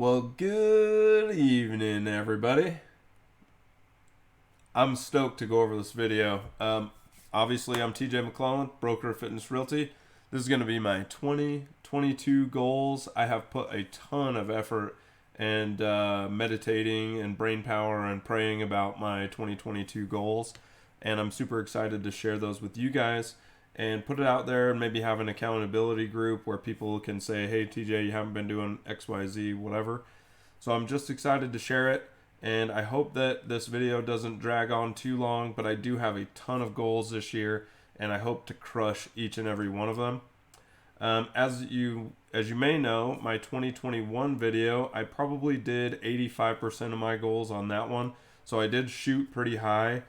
Well, good evening, everybody. I'm stoked to go over this video. Obviously, I'm TJ McClellan, broker of Fitness Realty. This is going to be my 2022 goals. I have put a ton of effort and meditating and brain power and praying about my 2022 goals. And I'm super excited to share those with you guys and put it out there and maybe have an accountability group where people can say, hey, TJ, you haven't been doing XYZ, whatever. So I'm just excited to share it. And I hope that this video doesn't drag on too long, but I do have a ton of goals this year, and I hope to crush each and every one of them. As you may know, my 2021 video, I probably did 85% of my goals on that one. So I did shoot pretty high.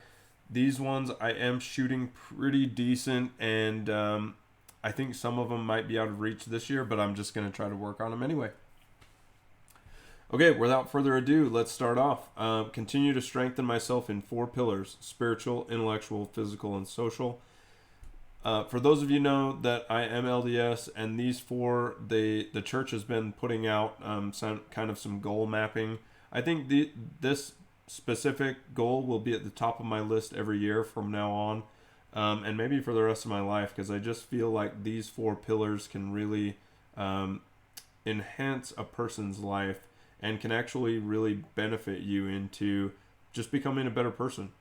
These ones I am shooting pretty decent, and I think some of them might be out of reach this year, but I'm just going to try to work on them anyway. Okay, without further ado, let's start off. Continue to strengthen myself in 4 pillars: spiritual, intellectual, physical, and social. For those of you know that I am LDS, and these 4, the church has been putting out some goal mapping. I think this specific goal will be at the top of my list every year from now on, and maybe for the rest of my life, because I just feel like these 4 pillars can really enhance a person's life and can actually really benefit you into just becoming a better person.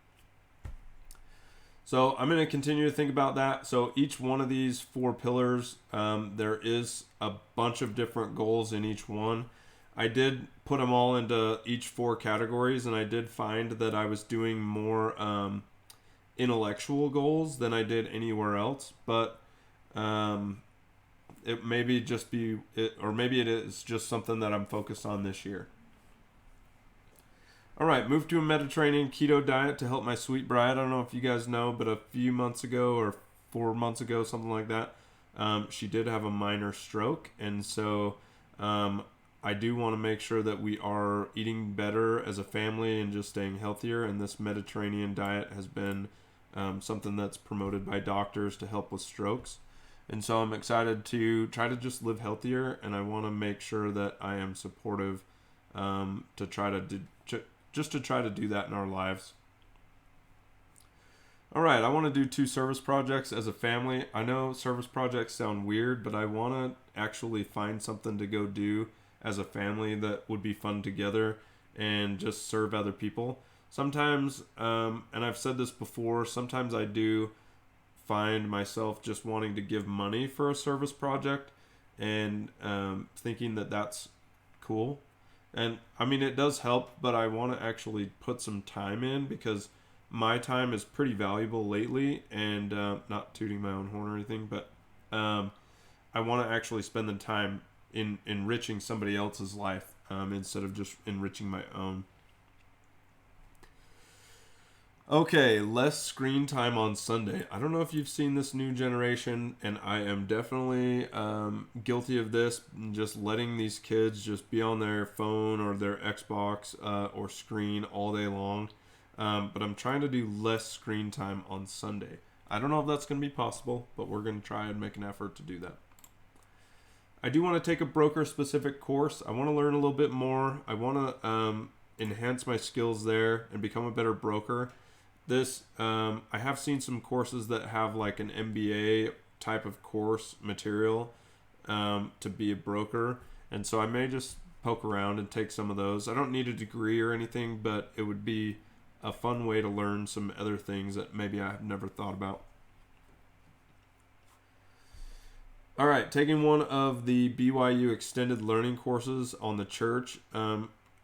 So I'm going to continue to think about that. So each one of these 4 pillars, there is a bunch of different goals in each one. I did put them all into each 4 categories, and I did find that I was doing more intellectual goals than I did anywhere else. But it maybe just be it, or maybe it is just something that I'm focused on this year. All right, moved to a Mediterranean keto diet to help my sweet bride. I don't know if you guys know, but a few months ago or 4 months ago, something like that, she did have a minor stroke, and so I do want to make sure that we are eating better as a family and just staying healthier. And this Mediterranean diet has been something that's promoted by doctors to help with strokes. And so I'm excited to try to just live healthier, and I want to make sure that I am supportive to try to do that in our lives. All right, I want to do 2 service projects as a family. I know service projects sound weird, but I want to actually find something to go do as a family that would be fun together and just serve other people. Sometimes, and I've said this before, sometimes I do find myself just wanting to give money for a service project and thinking that that's cool. And I mean, it does help, but I want to actually put some time in, because my time is pretty valuable lately, and not tooting my own horn or anything, but I want to actually spend the time in enriching somebody else's life instead of just enriching my own. Okay, less screen time on Sunday. I don't know if you've seen this new generation, and I am definitely guilty of this, just letting these kids just be on their phone or their Xbox or screen all day long. But I'm trying to do less screen time on Sunday. I don't know if that's going to be possible, but we're going to try and make an effort to do that. I do want to take a broker-specific course. I want to learn a little bit more. I want to enhance my skills there and become a better broker. I have seen some courses that have like an MBA type of course material to be a broker, and so I may just poke around and take some of those. I don't need a degree or anything, but it would be a fun way to learn some other things that maybe I've never thought about. All right, taking one of the BYU extended learning courses on the church.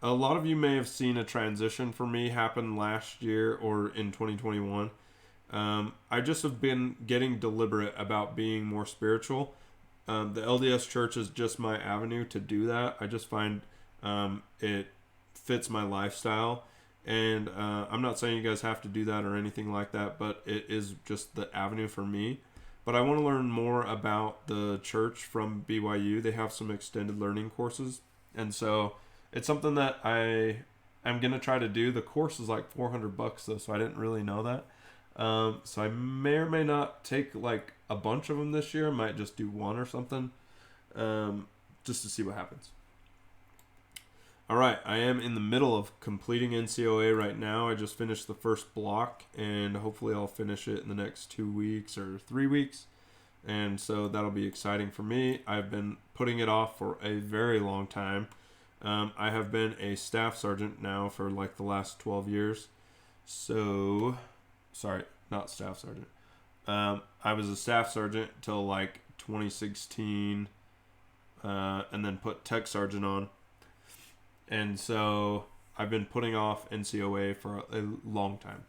A lot of you may have seen a transition for me happen last year or in 2021. I just have been getting deliberate about being more spiritual. The LDS church is just my avenue to do that. I just find it fits my lifestyle. And I'm not saying you guys have to do that or anything like that, but it is just the avenue for me. But I want to learn more about the church from BYU. They have some extended learning courses. And so it's something that I am going to try to do. The course is like $400 though, so I didn't really know that. So I may or may not take like a bunch of them this year. I might just do one or something, just to see what happens. All right, I am in the middle of completing NCOA right now. I just finished the first block, and hopefully I'll finish it in the next 2 weeks or 3 weeks. And so that'll be exciting for me. I've been putting it off for a very long time. I have been a staff sergeant now for like the last 12 years. So, sorry, not staff sergeant. I was a staff sergeant till like 2016, and then put tech sergeant on. And so I've been putting off NCOA for a long time.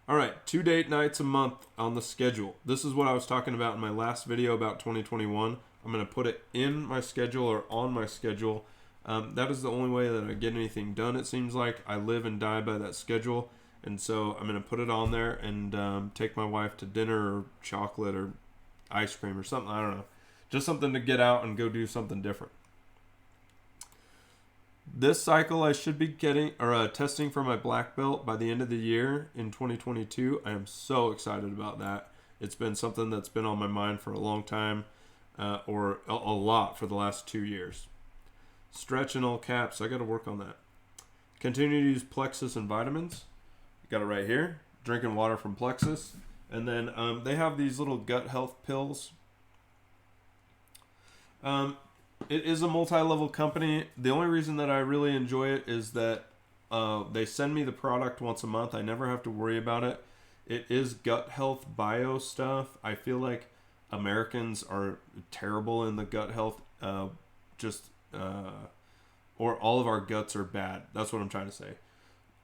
All right, 2 date nights a month on the schedule. This is what I was talking about in my last video about 2021. I'm going to put it in my schedule or on my schedule. That is the only way that I get anything done, it seems like. I live and die by that schedule. And so I'm going to put it on there and take my wife to dinner or chocolate or ice cream or something. I don't know. Just something to get out and go do something different. This cycle I should be getting or testing for my black belt by the end of the year in 2022. I am so excited about that. It's been something that's been on my mind for a long time, or a lot for the last 2 years. Stretch in all caps. I got to work on that. Continue to use Plexus and vitamins. Got it right here. Drinking water from Plexus. And then they have these little gut health pills. It is a multi-level company. The only reason that I really enjoy it is that they send me the product once a month. I never have to worry about it. It is gut health bio stuff. I feel like Americans are terrible in the gut health, or all of our guts are bad. That's what I'm trying to say.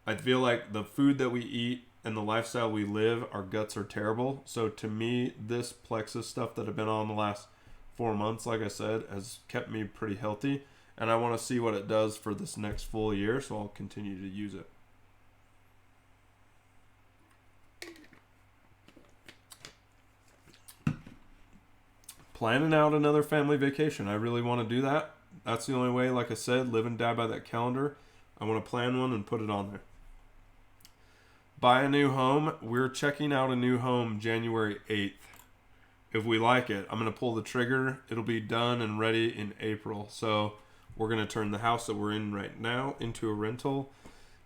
I feel like the food that we eat and the lifestyle we live, our guts are terrible. So to me, this Plexus stuff that I've been on the last 4 months, like I said, has kept me pretty healthy, and I want to see what it does for this next full year, so I'll continue to use it. Planning out another family vacation. I really want to do that. That's the only way, like I said, live and die by that calendar. I want to plan one and put it on there. Buy a new home. We're checking out a new home January 8th. If we like it, I'm going to pull the trigger. It'll be done and ready in April. So we're going to turn the house that we're in right now into a rental,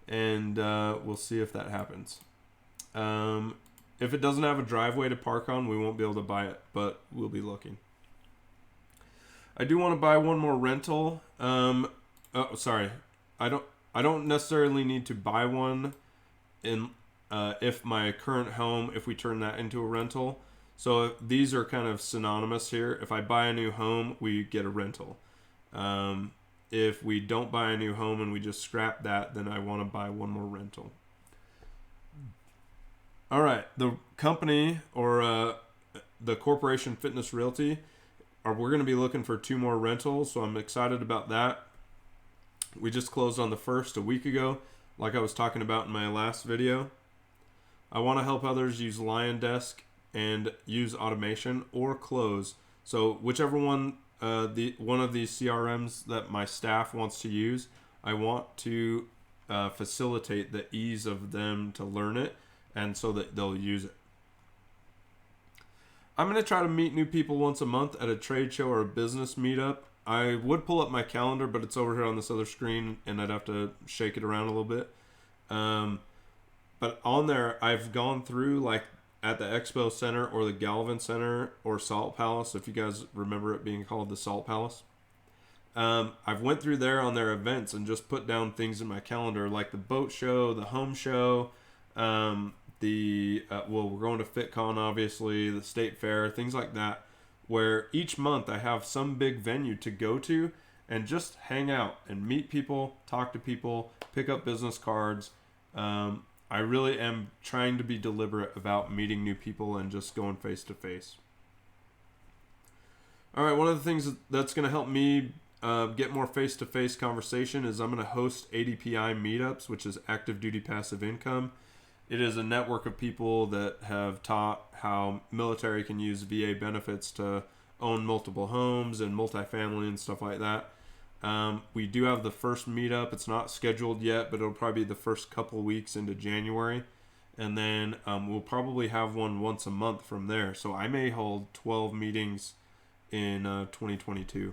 and we'll see if that happens. If it doesn't have a driveway to park on, we won't be able to buy it, but we'll be looking. I do want to buy one more rental. I don't necessarily need to buy one if my current home, if we turn that into a rental. So these are kind of synonymous here. If I buy a new home, we get a rental. If we don't buy a new home and we just scrap that, then I want to buy one more rental. All right, the company or the corporation Fitness Realty, we're going to be looking for 2 more rentals, so I'm excited about that. We just closed on the first a week ago, like I was talking about in my last video. I want to help others use Lion Desk and use automation or close. So whichever one, one of these CRMs that my staff wants to use, I want to facilitate the ease of them to learn it, and so that they'll use it. I'm going to try to meet new people once a month at a trade show or a business meetup. I would pull up my calendar, but it's over here on this other screen, and I'd have to shake it around a little bit. But on there, I've gone through, like, at the Expo Center or the Galvin Center or Salt Palace, if you guys remember it being called the Salt Palace. I've went through there on their events and just put down things in my calendar, like the boat show, the home show, we're going to FitCon, obviously, the state fair, things like that, where each month I have some big venue to go to and just hang out and meet people, talk to people, pick up business cards. I really am trying to be deliberate about meeting new people and just going face to face. All right, one of the things that's going to help me get more face to face conversation is I'm going to host Adpi Meetups, which is active duty passive income. It is a network of people that have taught how military can use VA benefits to own multiple homes and multifamily and stuff like that. We do have the first meetup. It's not scheduled yet, but it'll probably be the first couple weeks into January. And then we'll probably have one once a month from there. So I may hold 12 meetings in 2022.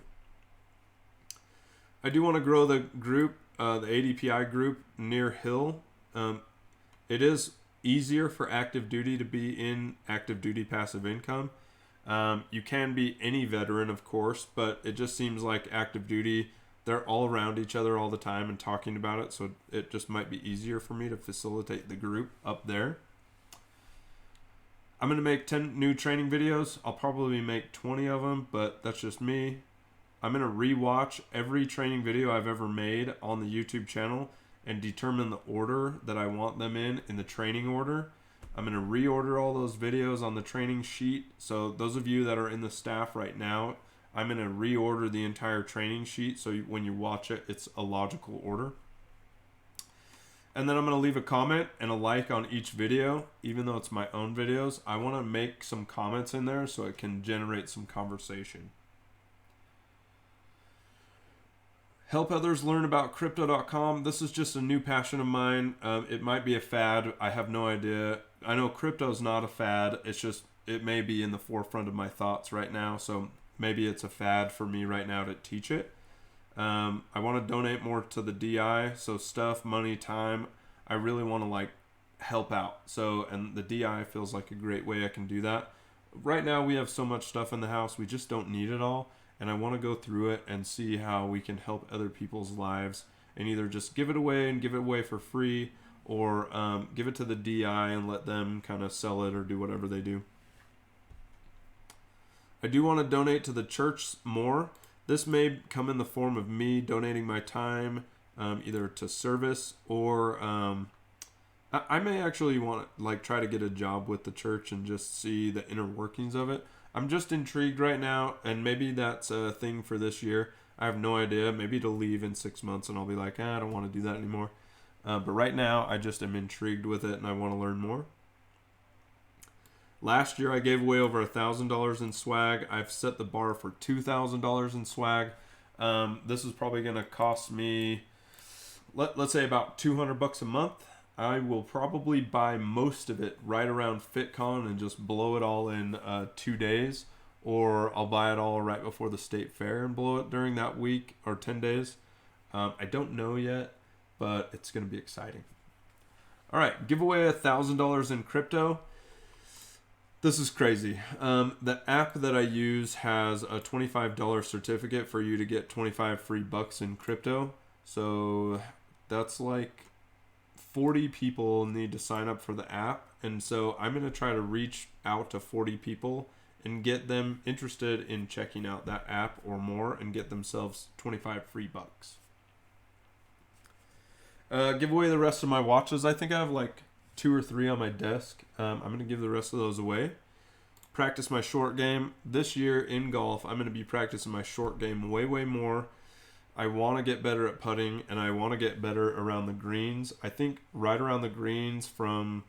I do want to grow the group, the ADPI group near Hill. It is easier for active duty to be in active duty passive income. You can be any veteran, of course, but it just seems like active duty, they're all around each other all the time and talking about it, so it just might be easier for me to facilitate the group up there. I'm going to make 10 new training videos. I'll probably make 20 of them, but that's just me. I'm going to rewatch every training video I've ever made on the YouTube channel and determine the order that I want them in the training order. I'm going to reorder all those videos on the training sheet. So those of you that are in the staff right now, I'm going to reorder the entire training sheet so when you watch it, it's a logical order. And then I'm going to leave a comment and a like on each video, even though it's my own videos. I want to make some comments in there so it can generate some conversation. Help others learn about crypto.com. This is just a new passion of mine. It might be a fad. I have no idea. I know crypto's not a fad. It's just, it may be in the forefront of my thoughts right now. So maybe it's a fad for me right now to teach it. I want to donate more to the DI. So stuff, money, time. I really want to help out. So, and the DI feels like a great way I can do that. Right now we have so much stuff in the house. We just don't need it all. And I want to go through it and see how we can help other people's lives and either just give it away and give it away for free or give it to the DI and let them kind of sell it or do whatever they do. I do want to donate to the church more. This may come in the form of me donating my time either to service or I may actually want to try to get a job with the church and just see the inner workings of it. I'm just intrigued right now, and maybe that's a thing for this year. I have no idea. Maybe it'll leave in 6 months, and I'll be like, I don't want to do that anymore. But right now, I just am intrigued with it, and I want to learn more. Last year, I gave away over $1,000 in swag. I've set the bar for $2,000 in swag. This is probably going to cost me, let's say about $200 a month. I will probably buy most of it right around FitCon and just blow it all in 2 days. Or I'll buy it all right before the state fair and blow it during that week or 10 days. I don't know yet, but it's going to be exciting. All right, give away $1,000 in crypto. This is crazy. The app that I use has a $25 certificate for you to get 25 free bucks in crypto. So that's 40 people need to sign up for the app, and so I'm going to try to reach out to 40 people and get them interested in checking out that app or more and get themselves 25 free bucks. Give away the rest of my watches. I think I have 2 or 3 on my desk. I'm going to give the rest of those away. Practice my short game. This year in golf, I'm going to be practicing my short game way more. I want to get better at putting, and I want to get better around the greens. I think right around the greens from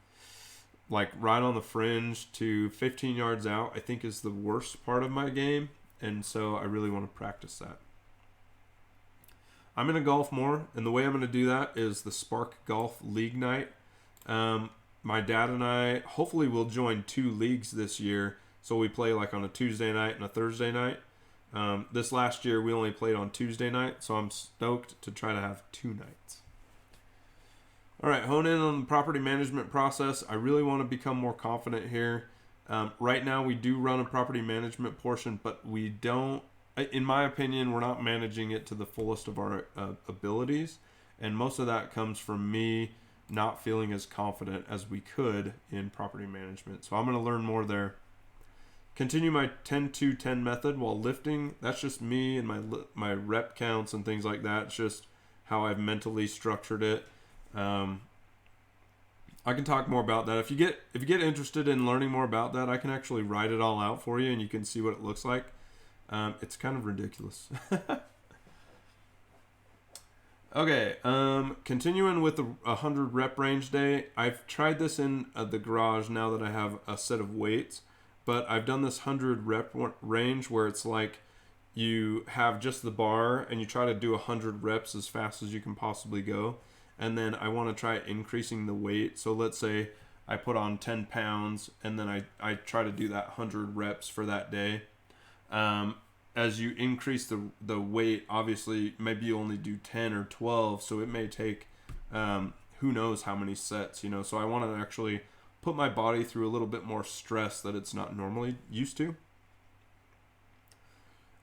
right on the fringe to 15 yards out, I think is the worst part of my game. And so I really want to practice that. I'm going to golf more, and the way I'm going to do that is the Spark Golf League night. My dad and I hopefully will join 2 leagues this year. So we play on a Tuesday night and a Thursday night. This last year we only played on Tuesday night, so I'm stoked to try to have 2 nights. All right, hone in on the property management process. I really want to become more confident here. Right now we do run a property management portion, but we don't, in my opinion, we're not managing it to the fullest of our abilities. And most of that comes from me not feeling as confident as we could in property management. So I'm going to learn more there. Continue my 10-2-10 method while lifting. That's just me and my rep counts and things like that. It's just how I've mentally structured it. I can talk more about that. If you get interested in learning more about that, I can actually write it all out for you and you can see what it looks like. It's kind of ridiculous. Okay, continuing with the 100 rep range day. I've tried this in the garage now that I have a set of weights. But I've done this 100 rep range where it's you have just the bar and you try to do 100 reps as fast as you can possibly go. And then I want to try increasing the weight. So let's say I put on 10 pounds and then I try to do that 100 reps for that day. as you increase the weight, obviously maybe you only do 10 or 12, so it may take who knows how many sets, you know. So I want to actually put my body through a little bit more stress that it's not normally used to.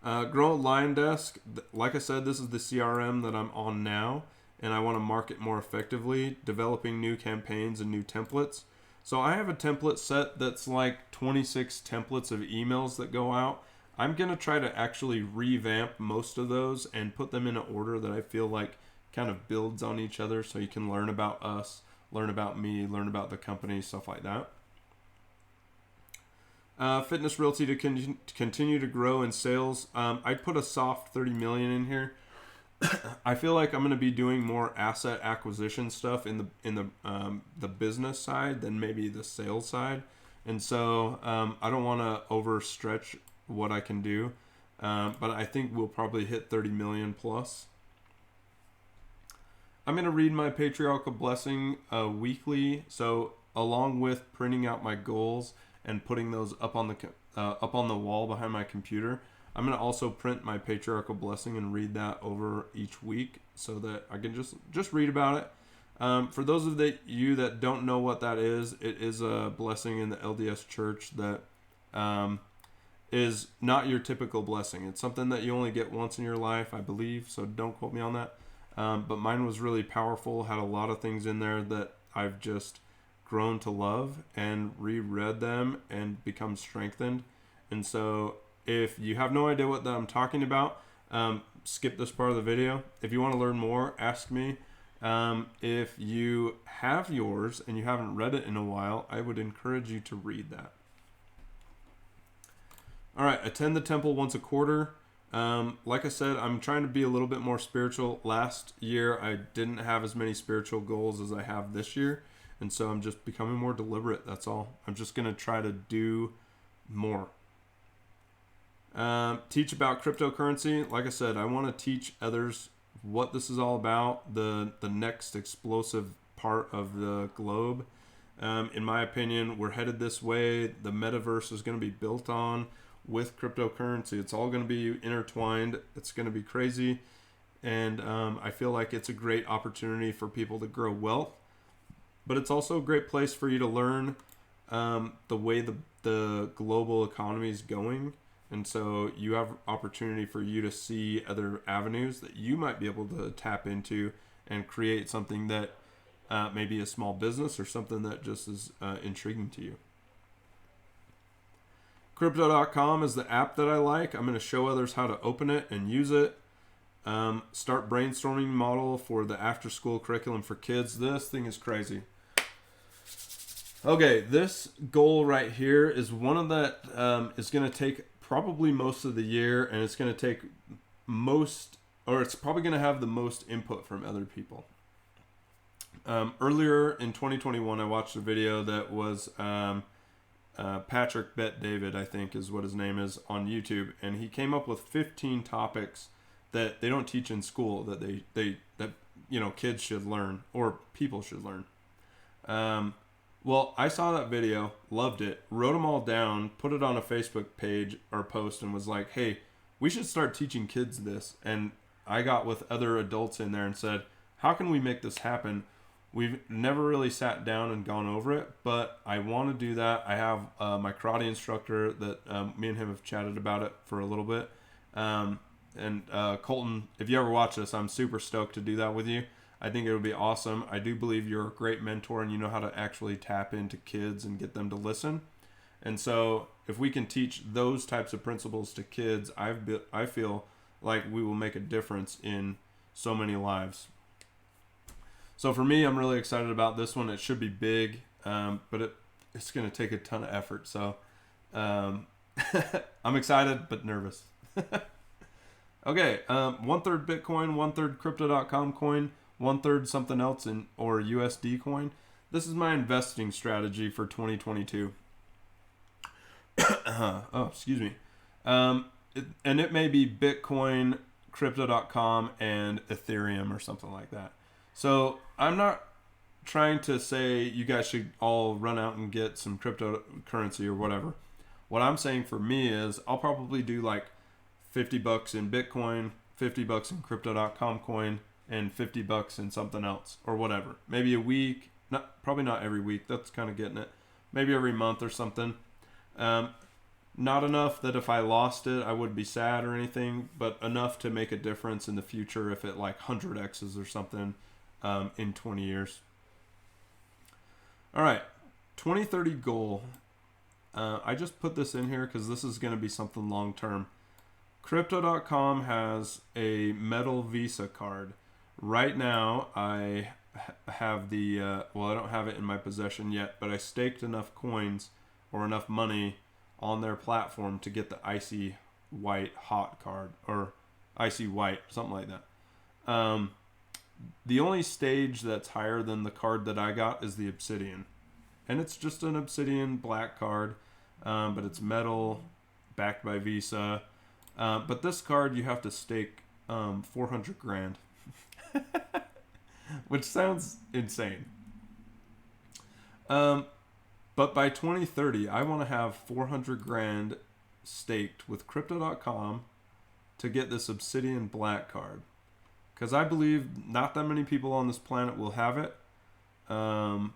Grow a Lion Desk. Like I said, this is the CRM that I'm on now, and I want to market more effectively, developing new campaigns and new templates. So I have a template set that's like 26 templates of emails that go out. I'm going to try to actually revamp most of those and put them in an order that I feel like kind of builds on each other, so you can learn about us, learn about me, learn about the company, stuff like that. Fitness Realty to continue to grow in sales. I'd put a soft 30 million in here. I feel like I'm going to be doing more asset acquisition stuff in the business side than maybe the sales side, and so I don't want to overstretch what I can do, but I think we'll probably hit 30 million plus. I'm going to read my Patriarchal Blessing weekly, so along with printing out my goals and putting those up on the wall behind my computer, I'm going to also print my Patriarchal Blessing and read that over each week so that I can just read about it. For those of you that don't know what that is, it is a blessing in the LDS church that is not your typical blessing. It's something that you only get once in your life, I believe, so don't quote me on that. But mine was really powerful, had a lot of things in there that I've just grown to love and reread them and become strengthened. And so if you have no idea what that I'm talking about, skip this part of the video. If you want to learn more, ask me. If you have yours and you haven't read it in a while, I would encourage you to read that. All right, attend the temple once a quarter. Like I said, I'm trying to be a little bit more spiritual. Last year, I didn't have as many spiritual goals as I have this year. And so I'm just becoming more deliberate. That's all. I'm just going to try to do more. Teach about cryptocurrency. Like I said, I want to teach others what this is all about, the next explosive part of the globe. In my opinion, we're headed this way. The metaverse is going to be built on with cryptocurrency. It's all going to be intertwined. It's going to be crazy. And I feel like it's a great opportunity for people to grow wealth. But it's also a great place for you to learn the way the global economy is going. And so you have opportunity for you to see other avenues that you might be able to tap into and create something that maybe a small business or something that just is intriguing to you. Crypto.com is the app that I like. I'm going to show others how to open it and use it. Start brainstorming model for the after school curriculum for kids. This thing is crazy. Okay, this goal right here is one of that is going to take probably most of the year, and it's going to take it's probably going to have the most input from other people. Earlier in 2021, I watched a video that was Patrick Bet David, I think is what his name is, on YouTube, and he came up with 15 topics that they don't teach in school that that kids should learn or people should learn. Well, I saw that video, loved it, wrote them all down, put it on a Facebook page or post, and was like, hey, we should start teaching kids this. And I got with other adults in there and said, how can we make this happen? We've never really sat down and gone over it, but I want to do that. I have my karate instructor that me and him have chatted about it for a little bit. And Colton, if you ever watch this, I'm super stoked to do that with you. I think it would be awesome. I do believe you're a great mentor and you know how to actually tap into kids and get them to listen. And so if we can teach those types of principles to kids, I feel like we will make a difference in so many lives. So for me, I'm really excited about this one. It should be big, but it's going to take a ton of effort. So I'm excited, but nervous. Okay, 1/3 Bitcoin, 1/3 Crypto.com coin, 1/3 something else or USD coin. This is my investing strategy for 2022. Oh, excuse me. And it may be Bitcoin, Crypto.com, and Ethereum or something like that. So I'm not trying to say you guys should all run out and get some cryptocurrency or whatever. What I'm saying for me is I'll probably do like $50 in Bitcoin, $50 in Crypto.com coin, and $50 in something else or whatever. Maybe a week, probably not every week. That's kind of getting it. Maybe every month or something. Not enough that if I lost it, I would be sad or anything, but enough to make a difference in the future if it like 100x's or something in 20 years. All right, 2030 goal. I just put this in here because this is going to be something long term. Crypto.com has a metal Visa card. Right now, I have the, well, I don't have it in my possession yet, but I staked enough coins or enough money on their platform to get the icy white hot card, or icy white, something like that. The only stage that's higher than the card that I got is the obsidian, and it's just an obsidian black card, but it's metal, backed by Visa. But this card you have to stake 400 grand, which sounds insane. But by 2030, I want to have 400 grand staked with Crypto.com to get this Obsidian Black card. Because I believe not that many people on this planet will have it. And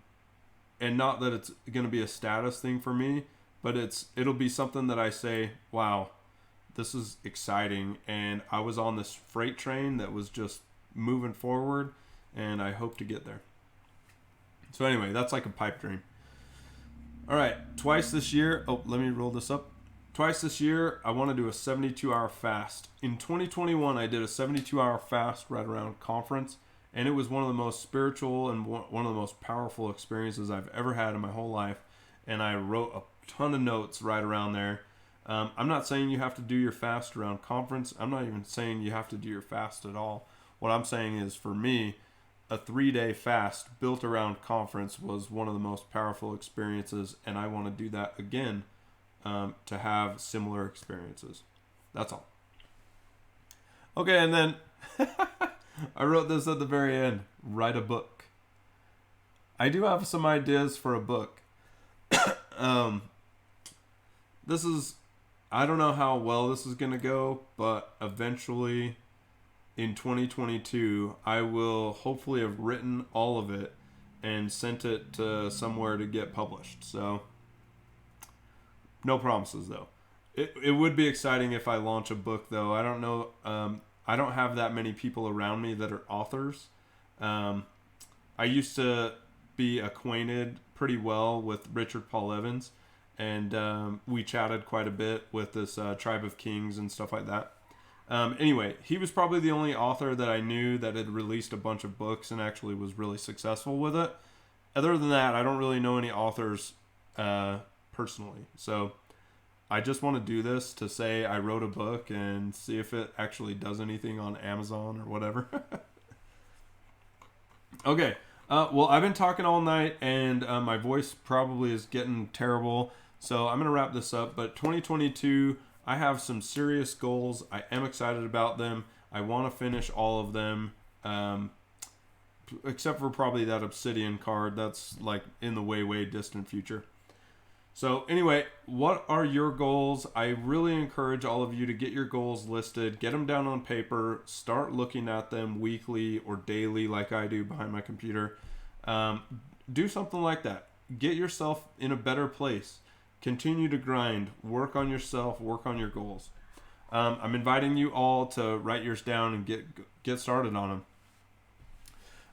not that it's going to be a status thing for me, but it'll be something that I say, wow, this is exciting. And I was on this freight train that was just moving forward, and I hope to get there. So anyway, that's like a pipe dream. All right, twice this year, let me roll this up. Twice this year, I want to do a 72-hour fast. In 2021, I did a 72-hour fast right around conference, and it was one of the most spiritual and one of the most powerful experiences I've ever had in my whole life, and I wrote a ton of notes right around there. I'm not saying you have to do your fast around conference. I'm not even saying you have to do your fast at all. What I'm saying is, for me, a 3-day fast built around conference was one of the most powerful experiences, and I want to do that again to have similar experiences. That's all. Okay, and then I wrote this at the very end. Write a book. I do have some ideas for a book. This is, I don't know how well this is going to go, but eventually in 2022, I will hopefully have written all of it and sent it to somewhere to get published. So, no promises though. It would be exciting if I launch a book though. I don't know. I don't have that many people around me that are authors. I used to be acquainted pretty well with Richard Paul Evans, and we chatted quite a bit with this Tribe of Kings and stuff like that. Anyway, he was probably the only author that I knew that had released a bunch of books and actually was really successful with it. Other than that, I don't really know any authors personally. So I just want to do this to say I wrote a book and see if it actually does anything on Amazon or whatever. Okay. Well, I've been talking all night, and my voice probably is getting terrible. So I'm going to wrap this up. But 2022... I have some serious goals. I am excited about them. I want to finish all of them, except for probably that Obsidian card. That's like in the way, way distant future. So anyway, what are your goals? I really encourage all of you to get your goals listed, get them down on paper, start looking at them weekly or daily like I do behind my computer. Do something like that. Get yourself in a better place. Continue to grind, work on yourself, work on your goals. I'm inviting you all to write yours down and get started on them.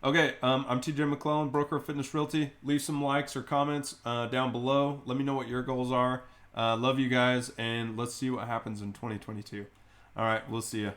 Okay, I'm TJ McClellan, broker of Fitness Realty. Leave some likes or comments down below. Let me know what your goals are. Love you guys, and let's see what happens in 2022. All right, we'll see you.